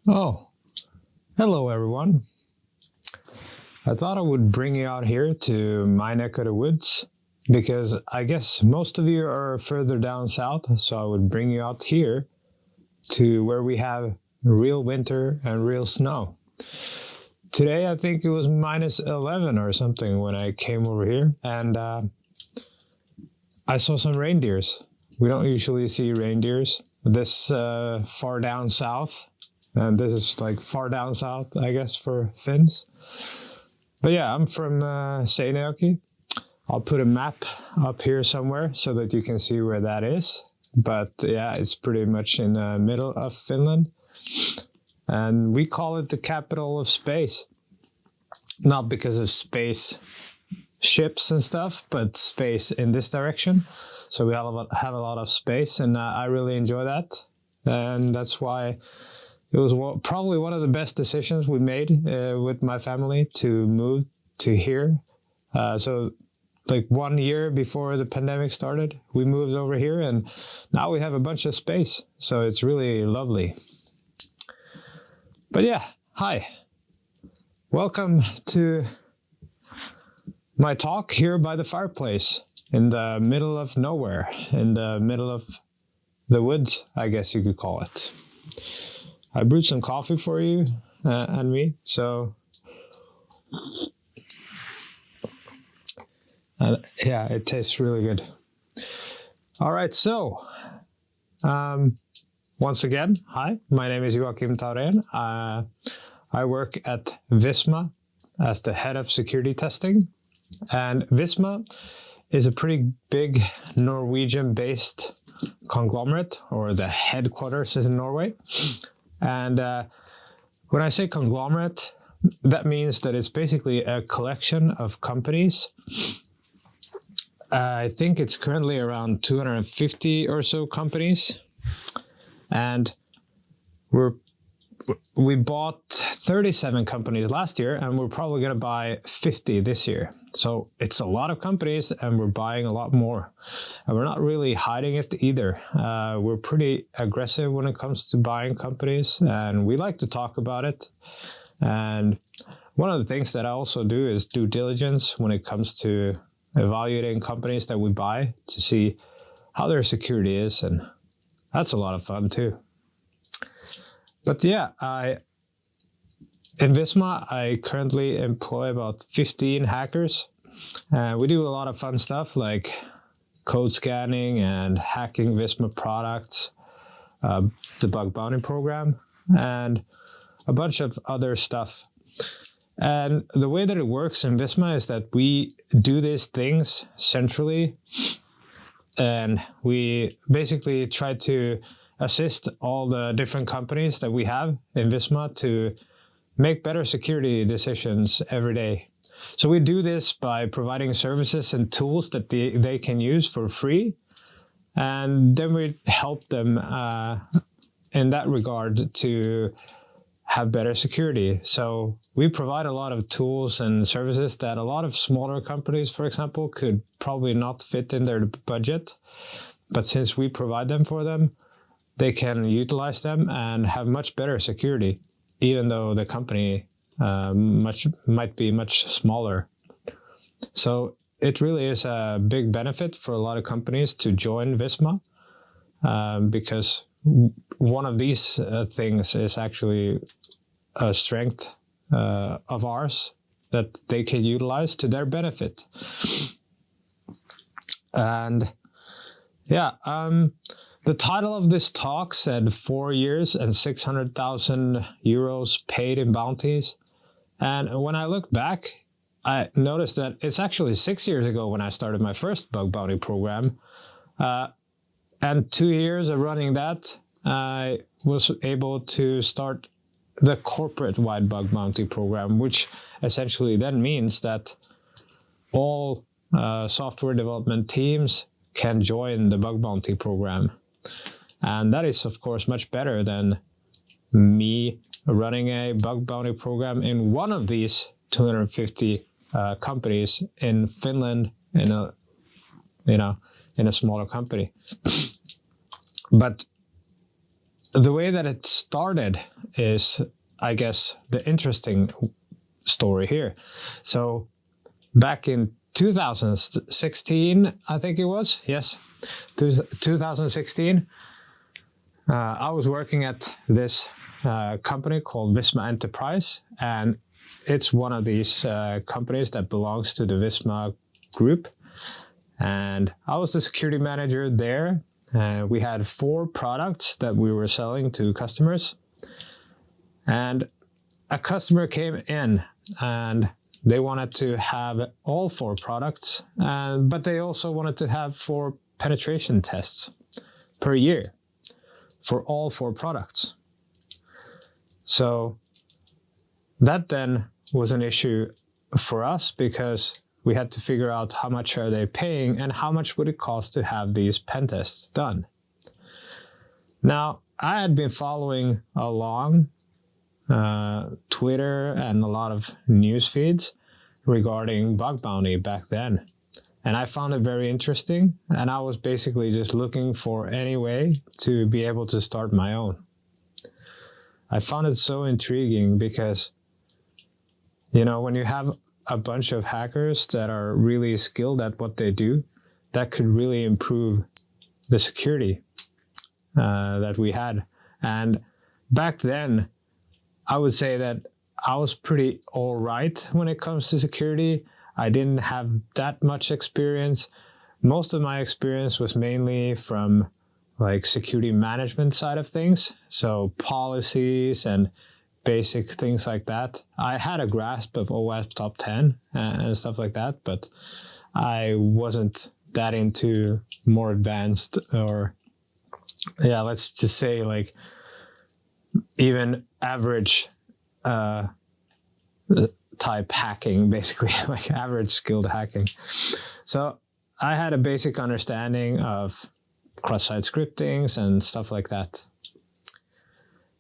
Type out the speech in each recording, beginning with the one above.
Oh, hello everyone. I thought I would bring you out here to my neck of the woods because I guess most of you are further down south, so I would bring you out here to where we have real winter and real snow. Today I think it was minus 11 or something when I came over here, and I saw some reindeers. We don't usually see reindeers this far down south. And this is like far down south, I guess, for Finns. But yeah, I'm from Seinäjoki. I'll put a map up here somewhere so that you can see where that is. But yeah, it's pretty much in the middle of Finland. And we call it the capital of space. Not because of space ships and stuff, but space in this direction. So we have a lot of space, and I really enjoy that. And that's why it was probably one of the best decisions we made with my family to move to here. So like 1 year before the pandemic started, we moved over here, and now we have a bunch of space. So it's really lovely. But yeah, hi. Welcome to my talk here by the fireplace in the middle of nowhere, in the middle of the woods, I guess you could call it. I brewed some coffee for you and me, so yeah, it tastes really good. All right, so once again, hi, my name is Joakim. I work at Visma as the head of security testing, and Visma is a pretty big Norwegian-based conglomerate, or the headquarters is in Norway. And when I say conglomerate, that means that it's basically a collection of companies. I think it's currently around 250 or so companies. And we bought 37 companies last year, and we're probably going to buy 50 this year. So it's a lot of companies, and we're buying a lot more. And we're not really hiding it either. We're pretty aggressive when it comes to buying companies, and we like to talk about it. And one of the things that I also do is due diligence when it comes to evaluating companies that we buy to see how their security is, and that's a lot of fun too. But yeah, in Visma, I currently employ about 15 hackers. We do a lot of fun stuff like code scanning and hacking Visma products, the bug bounty program, and a bunch of other stuff. And the way that it works in Visma is that we do these things centrally, and we basically try to assist all the different companies that we have in Visma to make better security decisions every day. So we do this by providing services and tools that they can use for free. And then we help them in that regard to have better security. So we provide a lot of tools and services that a lot of smaller companies, for example, could probably not fit in their budget. But since we provide them for them, they can utilize them and have much better security, even though the company might be much smaller. So it really is a big benefit for a lot of companies to join Visma, because one of these things is actually a strength of ours that they can utilize to their benefit. And yeah, the title of this talk said 4 years and 600,000 euros paid in bounties. And when I looked back, I noticed that it's actually 6 years ago when I started my first bug bounty program. And 2 years of running that, I was able to start the corporate-wide bug bounty program, which essentially then means that all software development teams can join the bug bounty program. And that is, of course, much better than me running a bug bounty program in one of these 250 companies in Finland in a smaller company. But the way that it started is, I guess, the interesting story here. So back in 2016, I think it was, yes, 2016, I was working at this company called Visma Enterprise, and it's one of these companies that belongs to the Visma group. And I was the security manager there. We had 4 products that we were selling to customers. And a customer came in and they wanted to have all 4 products, but they also wanted to have 4 penetration tests per year for all 4 products. So that then was an issue for us because we had to figure out how much are they paying and how much would it cost to have these pen tests done. Now, I had been following along Twitter and a lot of news feeds regarding bug bounty back then. And I found it very interesting. And I was basically just looking for any way to be able to start my own. I found it so intriguing because, you know, when you have a bunch of hackers that are really skilled at what they do, that could really improve the security that we had. And back then, I would say that I was pretty all right when it comes to security. I didn't have that much experience. Most of my experience was mainly from like security management side of things. So policies and basic things like that. I had a grasp of OWASP top 10 and stuff like that, but I wasn't that into more advanced or, yeah, let's just say like even average type hacking, basically, like average skilled hacking. So I had a basic understanding of cross-site scriptings and stuff like that.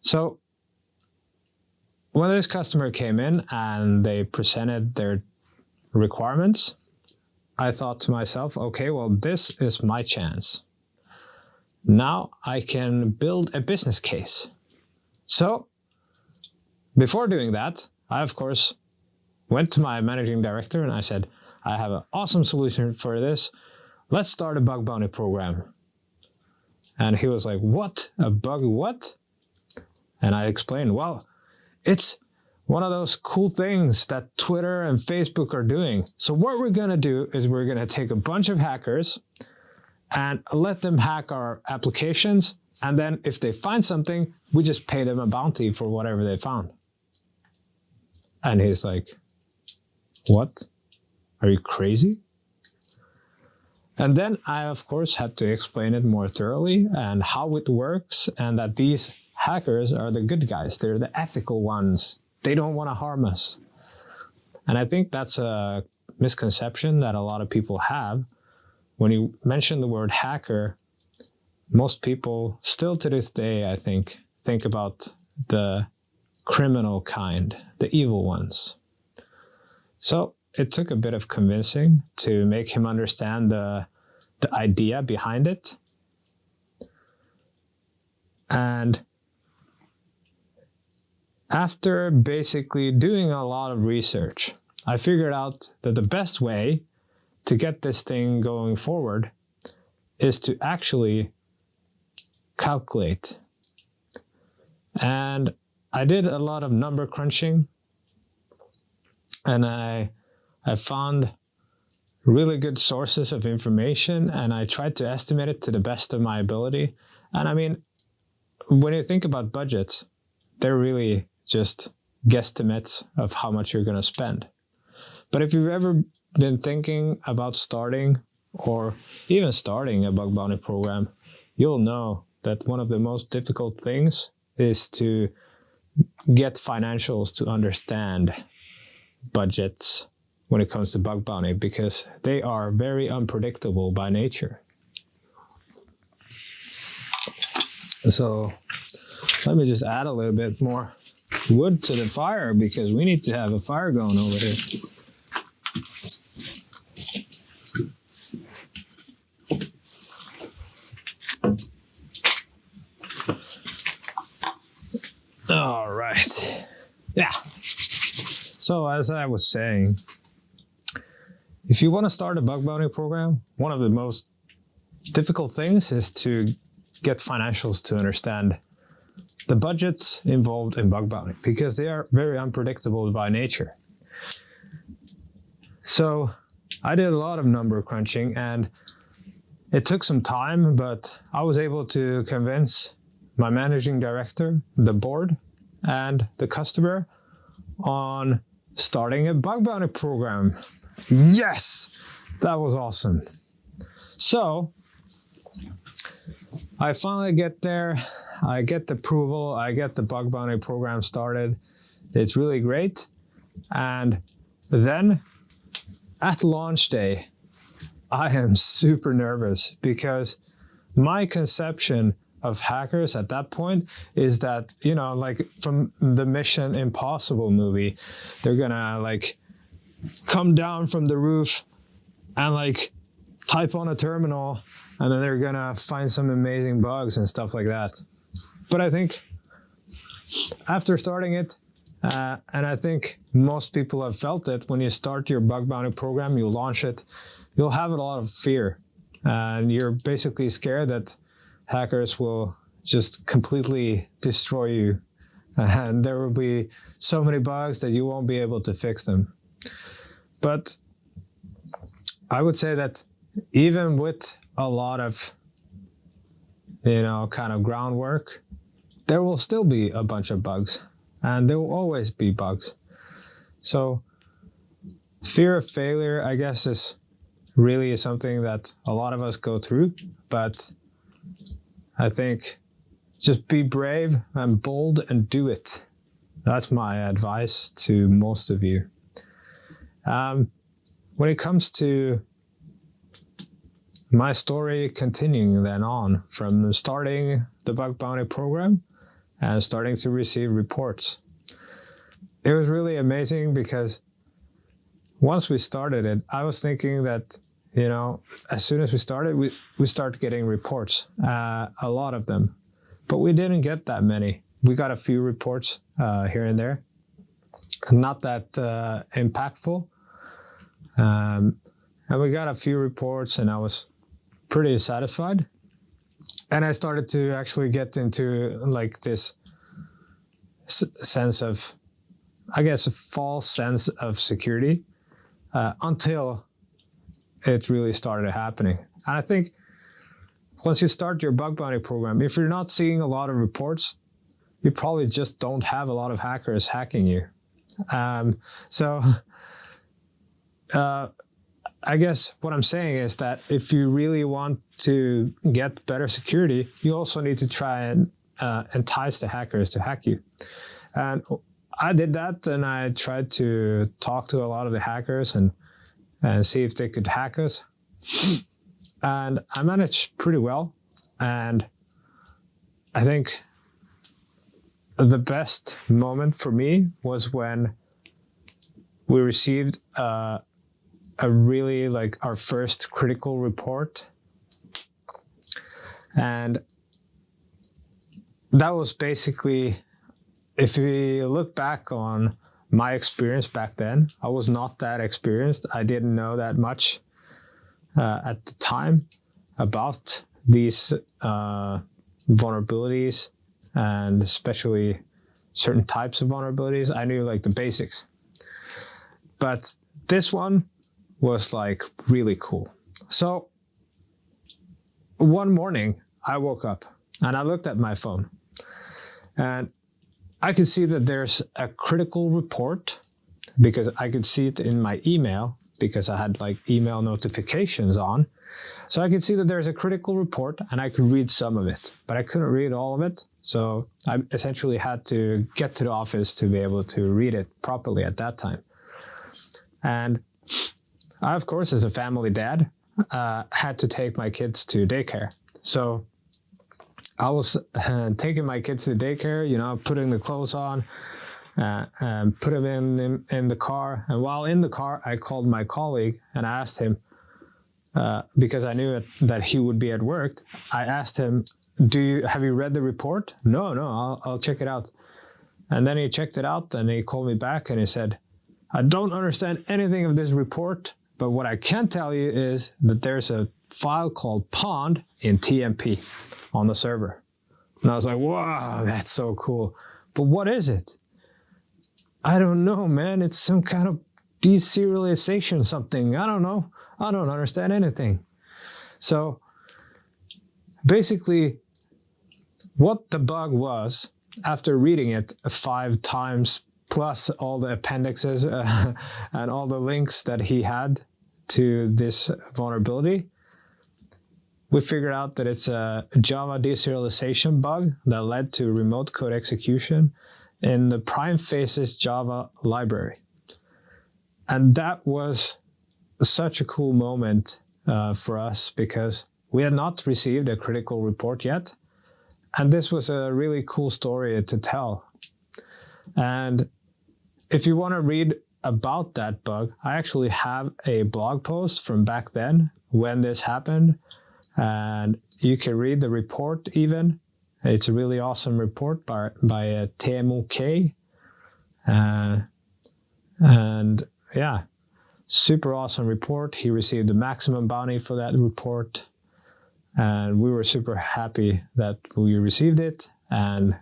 So when this customer came in and they presented their requirements, I thought to myself, okay, well, this is my chance. Now I can build a business case. So before doing that, I, of course, went to my managing director and I said, I have an awesome solution for this. Let's start a bug bounty program. And he was like, what? A bug what? And I explained, well, it's one of those cool things that Twitter and Facebook are doing. So what we're going to do is we're going to take a bunch of hackers and let them hack our applications. And then if they find something, we just pay them a bounty for whatever they found. And he's like, what? Are you crazy? And then I, of course, had to explain it more thoroughly and how it works and that these hackers are the good guys. They're the ethical ones. They don't want to harm us. And I think that's a misconception that a lot of people have. When you mention the word hacker, most people still to this day, I think about the criminal kind, the evil ones. So it took a bit of convincing to make him understand the idea behind it. And after basically doing a lot of research, I figured out that the best way to get this thing going forward is to actually calculate. And I did a lot of number crunching, and I found really good sources of information, and I tried to estimate it to the best of my ability. And I mean, when you think about budgets, they're really just guesstimates of how much you're going to spend. But if you've ever been thinking about starting or even starting a bug bounty program, you'll know that one of the most difficult things is to get financials to understand budgets when it comes to bug bounty, because they are very unpredictable by nature. So let me just add a little bit more wood to the fire, because we need to have a fire going over here. Yeah. So as I was saying, if you want to start a bug bounty program, one of the most difficult things is to get financials to understand the budgets involved in bug bounty, because they are very unpredictable by nature. So I did a lot of number crunching, and it took some time, but I was able to convince my managing director, the board, and the customer on starting a bug bounty program. Yes, that was awesome. So I finally get there. I get the approval. I get the bug bounty program started. It's really great. And then at launch day, I am super nervous because my conception of hackers at that point is that, you know, like from the Mission Impossible movie, they're gonna like come down from the roof and like type on a terminal, and then they're gonna find some amazing bugs and stuff like that. But I think after starting it, and I think most people have felt it, when you start your bug bounty program, you launch it, you'll have a lot of fear. And you're basically scared that hackers will just completely destroy you. And there will be so many bugs that you won't be able to fix them. But I would say that even with a lot of, you know, kind of groundwork, there will still be a bunch of bugs. And there will always be bugs. So fear of failure, I guess, is really something that a lot of us go through. But I think just be brave and bold and do it. That's my advice to most of you. When it comes to my story continuing then on from starting the bug bounty program and starting to receive reports, it was really amazing because once we started it, I was thinking that, you know, as soon as we started, we started getting reports, a lot of them, but we didn't get that many. We got a few reports here and there, not that impactful. And we got a few reports and I was pretty satisfied. And I started to actually get into like this sense of, I guess, a false sense of security until it really started happening. And I think once you start your bug bounty program, if you're not seeing a lot of reports, you probably just don't have a lot of hackers hacking you. I guess what I'm saying is that if you really want to get better security, you also need to try and entice the hackers to hack you. And I did that, and I tried to talk to a lot of the hackers and see if they could hack us. And I managed pretty well. And I think the best moment for me was when we received a really like our first critical report. And that was basically, if we look back on my experience back then, I was not that experienced. I didn't know that much at the time about these vulnerabilities, and especially certain types of vulnerabilities. I knew like the basics. But this one was like really cool. So one morning I woke up and I looked at my phone and I could see that there's a critical report, because I could see it in my email because I had like email notifications on. So I could see that there's a critical report and I could read some of it, but I couldn't read all of it. So I essentially had to get to the office to be able to read it properly at that time. And I, of course, as a family dad, had to take my kids to daycare. So I was taking my kids to daycare, you know, putting the clothes on, and put them in the car. And while in the car, I called my colleague and asked him, because I knew that he would be at work. I asked him, have you read the report? No, I'll check it out. And then he checked it out and he called me back and he said, I don't understand anything of this report, but what I can tell you is that there's a file called pond in TMP on the server. And I was like, wow, that's so cool. But what is it? I don't know, man. It's some kind of deserialization something. I don't know. I don't understand anything. So basically, what the bug was, after reading it 5 times, plus all the appendixes and all the links that he had to this vulnerability, we figured out that it's a Java deserialization bug that led to remote code execution in the prime faces Java library. And that was such a cool moment for us because we had not received a critical report yet. And this was a really cool story to tell. And if you want to read about that bug, I actually have a blog post from back then when this happened. And you can read the report even. It's a really awesome report by TMOK. And yeah, super awesome report. He received the maximum bounty for that report. And we were super happy that we received it. And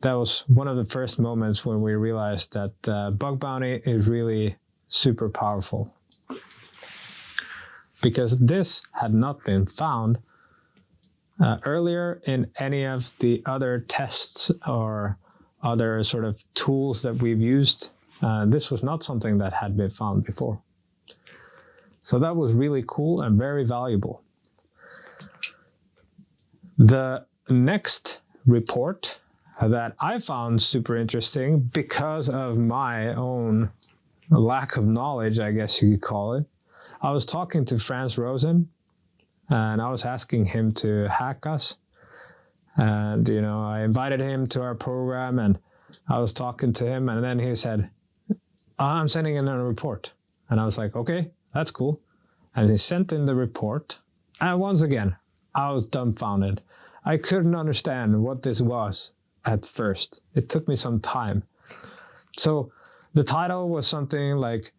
that was one of the first moments when we realized that bug bounty is really super powerful. Because this had not been found earlier in any of the other tests or other sort of tools that we've used. This was not something that had been found before. So that was really cool and very valuable. The next report that I found super interesting because of my own lack of knowledge, I guess you could call it. I was talking to Franz Rosen and I was asking him to hack us. And, you know, I invited him to our program and I was talking to him and then he said, I'm sending in a report. And I was like, okay, that's cool. And he sent in the report. And once again, I was dumbfounded. I couldn't understand what this was at first. It took me some time. So the title was something like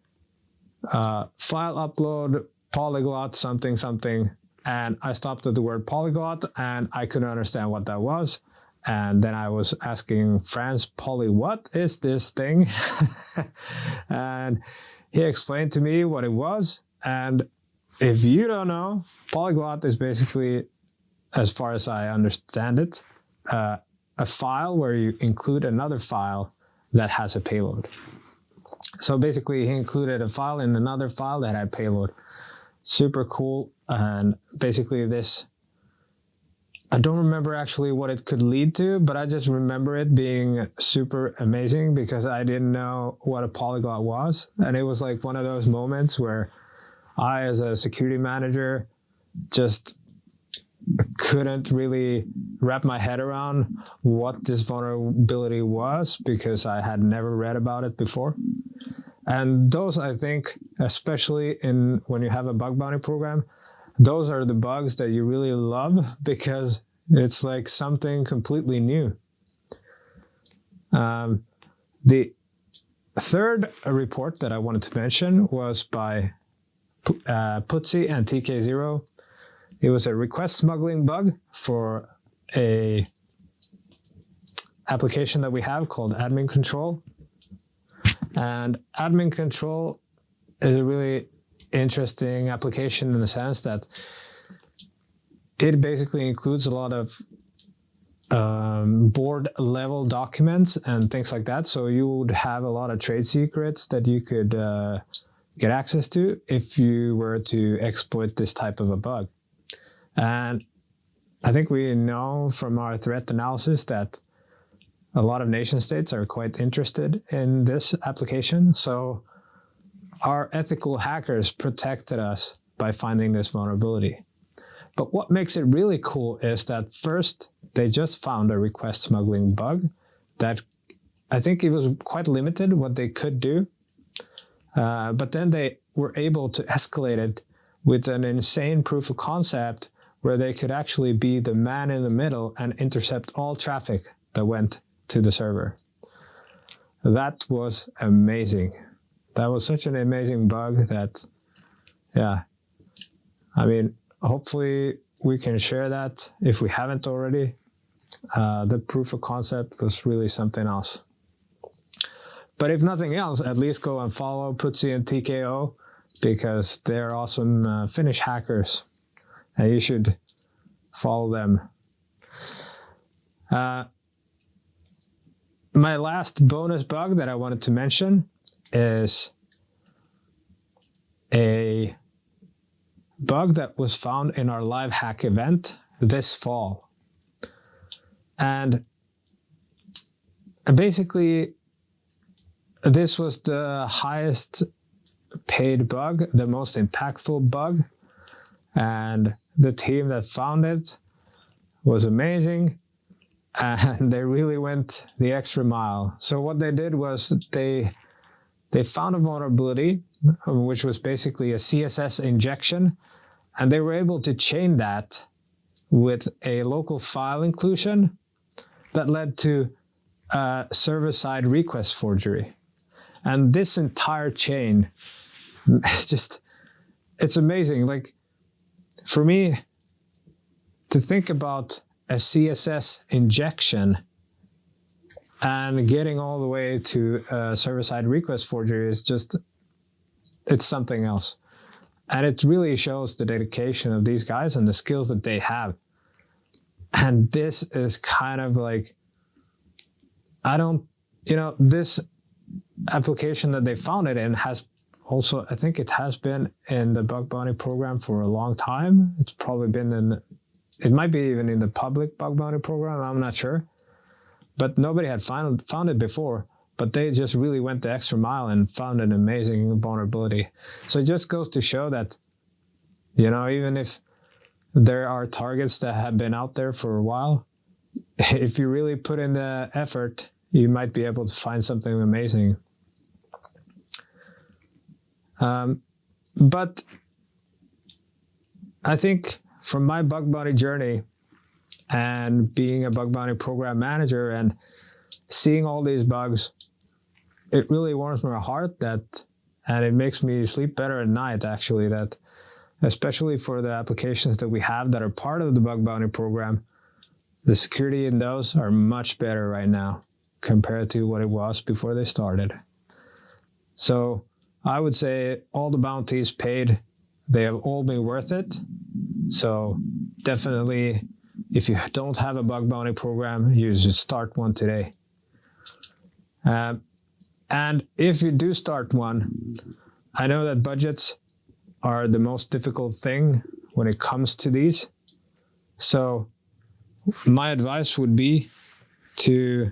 file upload, polyglot, something, something. And I stopped at the word polyglot and I couldn't understand what that was. And then I was asking Franz, Poly, what is this thing? And he explained to me what it was. And if you don't know, polyglot is basically, as far as I understand it, a file where you include another file that has a payload. So basically he included a file in another file that had payload. Super cool. And basically this, I don't remember actually what it could lead to, but I just remember it being super amazing because I didn't know what a polyglot was. And it was like one of those moments where I, as a security manager, just couldn't really wrap my head around what this vulnerability was because I had never read about it before. And those, I think, especially when you have a bug bounty program, those are the bugs that you really love because it's like something completely new. The third report that I wanted to mention was by Putzi and TK0. It was a request smuggling bug for a application that we have called admin control. And admin control is a really interesting application in the sense that it basically includes a lot of board level documents and things like that. So you would have a lot of trade secrets that you could get access to if you were to exploit this type of a bug. And I think we know from our threat analysis that a lot of nation states are quite interested in this application. So our ethical hackers protected us by finding this vulnerability. But what makes it really cool is that first, they just found a request smuggling bug that I think it was quite limited what they could do. But then they were able to escalate it with an insane proof of concept where they could actually be the man in the middle and intercept all traffic that went to the server. That was amazing. That was such an amazing bug that, yeah, I mean, hopefully we can share that if we haven't already. The proof of concept was really something else. But if nothing else, at least go and follow Putzi and TKO, because they're awesome Finnish hackers, and you should follow them. My last bonus bug that I wanted to mention is a bug that was found in our live hack event this fall. And basically, this was the highest paid bug, the most impactful bug, and the team that found it was amazing, and they really went the extra mile. So what they did was they found a vulnerability, which was basically a CSS injection, and they were able to chain that with a local file inclusion that led to server-side request forgery. And this entire chain, it's amazing. Like, for me, to think about a CSS injection and getting all the way to server-side request forgery is just, it's something else. And it really shows the dedication of these guys and the skills that they have. And this is kind of like, this application that they found it in has also, I think it has been in the bug bounty program for a long time. It's probably been it might be even in the public bug bounty program, I'm not sure. But nobody had found it before, but they just really went the extra mile and found an amazing vulnerability. So it just goes to show that, even if there are targets that have been out there for a while, if you really put in the effort, you might be able to find something amazing. But I think from my bug bounty journey and being a bug bounty program manager and seeing all these bugs, it really warms my heart and it makes me sleep better at night, actually, that especially for the applications that we have that are part of the bug bounty program, the security in those are much better right now compared to what it was before they started. So I would say all the bounties paid, they have all been worth it. So definitely, if you don't have a bug bounty program, you should start one today. And if you do start one, I know that budgets are the most difficult thing when it comes to these. So my advice would be to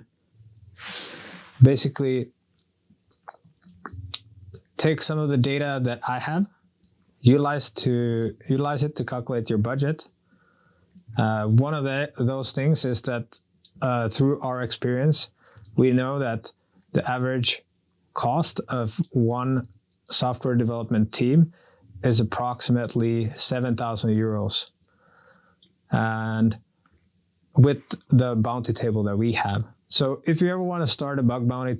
basically take some of the data that I have, utilize it to calculate your budget. One of those things is that through our experience, we know that the average cost of one software development team is approximately 7,000 euros. And with the bounty table that we have. So if you ever want to start a bug bounty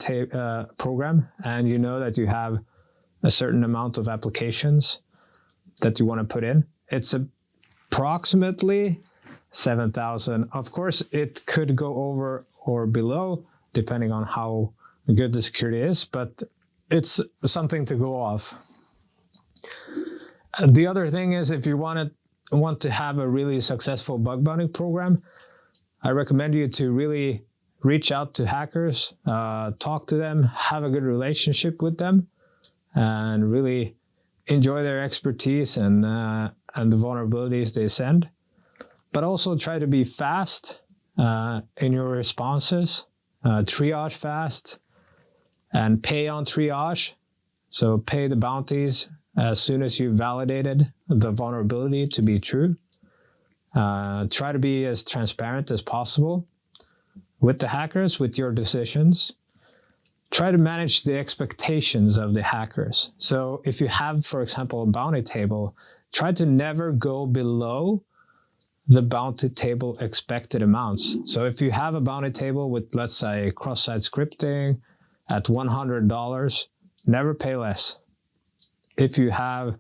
program and you know that you have a certain amount of applications that you want to put in, it's approximately 7,000. Of course, it could go over or below depending on how good the security is, but it's something to go off. The other thing is, if you want to have a really successful bug bounty program, I recommend you to really reach out to hackers, talk to them, have a good relationship with them, and really enjoy their expertise and the vulnerabilities they send. But also try to be fast in your responses, triage fast, and pay on triage. So pay the bounties as soon as you've validated the vulnerability to be true. Try to be as transparent as possible with the hackers, with your decisions. Try to manage the expectations of the hackers. So if you have, for example, a bounty table, try to never go below the bounty table expected amounts. So if you have a bounty table with, let's say, cross-site scripting at $100, never pay less. If you have,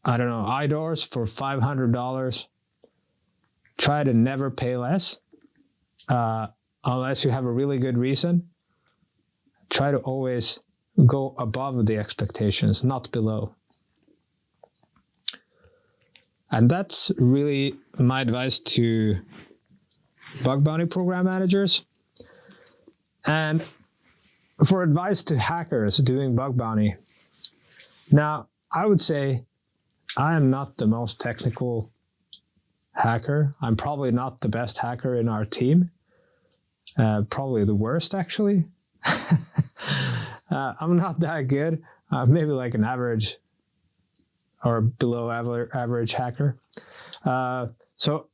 IDORs for $500, try to never pay less, unless you have a really good reason. Try to always go above the expectations, not below. And that's really my advice to bug bounty program managers. And for advice to hackers doing bug bounty, now I would say I am not the most technical hacker. I'm probably not the best hacker in our team. Probably the worst, actually. I'm not that good. Maybe like an average or below average hacker. So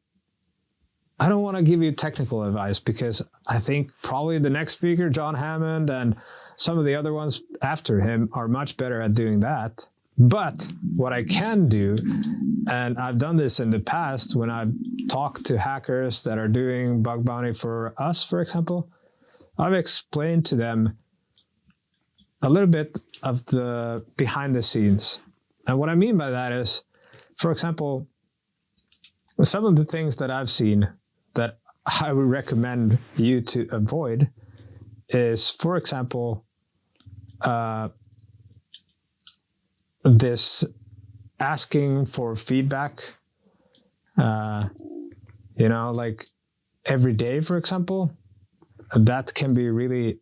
I don't want to give you technical advice, because I think probably the next speaker, John Hammond, and some of the other ones after him are much better at doing that. But what I can do, and I've done this in the past when I've talked to hackers that are doing bug bounty for us, for example, I've explained to them a little bit of the behind the scenes. And what I mean by that is, for example, some of the things that I've seen that I would recommend you to avoid is, for example, this asking for feedback, like every day, for example. That can be really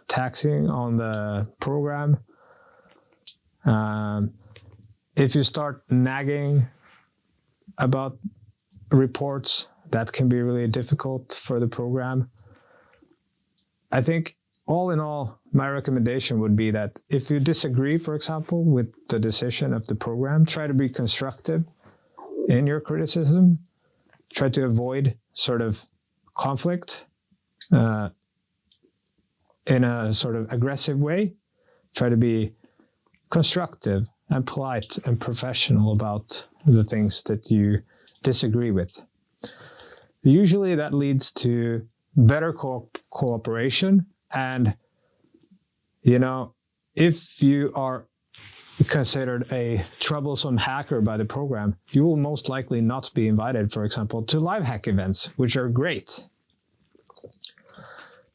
taxing on the program. If you start nagging about reports, that can be really difficult for the program. I think all in all, my recommendation would be that if you disagree, for example, with the decision of the program, try to be constructive in your criticism. Try to avoid sort of conflict in a sort of aggressive way. Try to be constructive and polite and professional about the things that you disagree with. Usually that leads to better cooperation. And, if you are considered a troublesome hacker by the program, you will most likely not be invited, for example, to live hack events, which are great.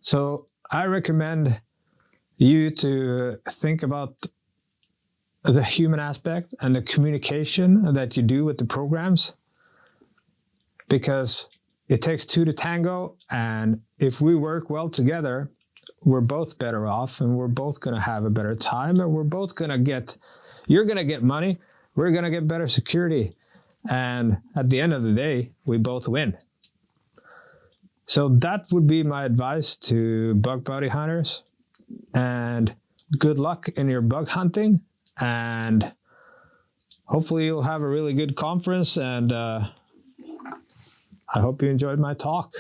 So I recommend you to think about the human aspect and the communication that you do with the programs, because it takes two to tango, and if we work well together, we're both better off, and we're both going to have a better time, and we're both going to you're going to get money, we're going to get better security, and at the end of the day, we both win. So that would be my advice to bug bounty hunters, and good luck in your bug hunting, and hopefully you'll have a really good conference, and I hope you enjoyed my talk.